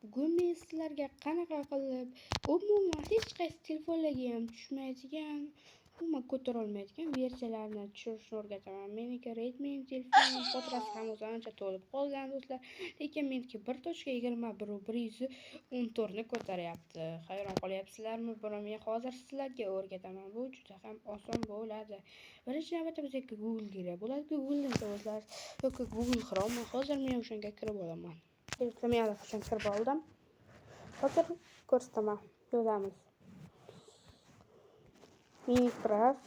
Bugun men sizlarga qanaqa qilib umuman hech qaysi telefonlarga ham tushmaydigan, umuman ko'tara olmaydigan versiyalarni tushirishni o'rgataman. Meniki Redmi telefonim xotirasi ham o'zi ancha to'lib qolgan do'stlar, lekin meniki 1.21 ni ko'taryapti. Hayron qolyapsizlarmi? Buni men hozir sizlarga o'rgataman. Bu juda ham oson bo'ladi. Birinchi navbatda bizga Google kerak bo'ladi. Google do'stlar yoki Google Chrome. Hozir men o'shanga kirib olaman. Men allaqachon kirib oldim. Hozir ko'rsataman. Yozamiz. Minecraft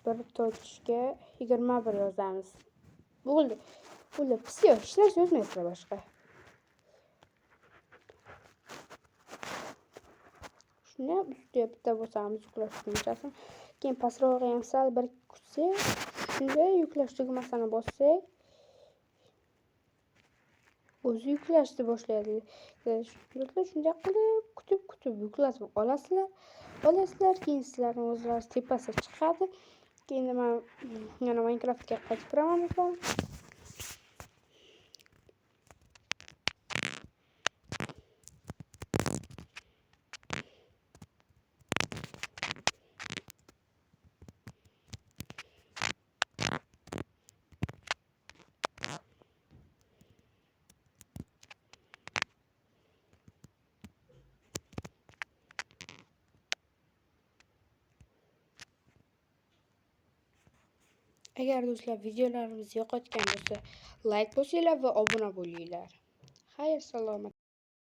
1.21 yozamiz. Bo'ldi. Все, hech narsa yozmaysizlar boshqa. Shuni ustiga bitta bosamiz yuklash tugmachasini. Keyin pastroqqa ham sal bir kutsak, shunda yuklash tugmasini bossak, o'zi yuklashni boshlaydi. Shunday qilib kutib yuklatib olasizlar. Keyin sizlarning o'zlaringiz tepasiga chiqadi. Keyin men yana Minecraftga qaytib kiraman. Agar do'stlar videolarimiz yoqayotgan bo'lsa, like bosinglar va obuna bo'linglar. Xayr, salomat.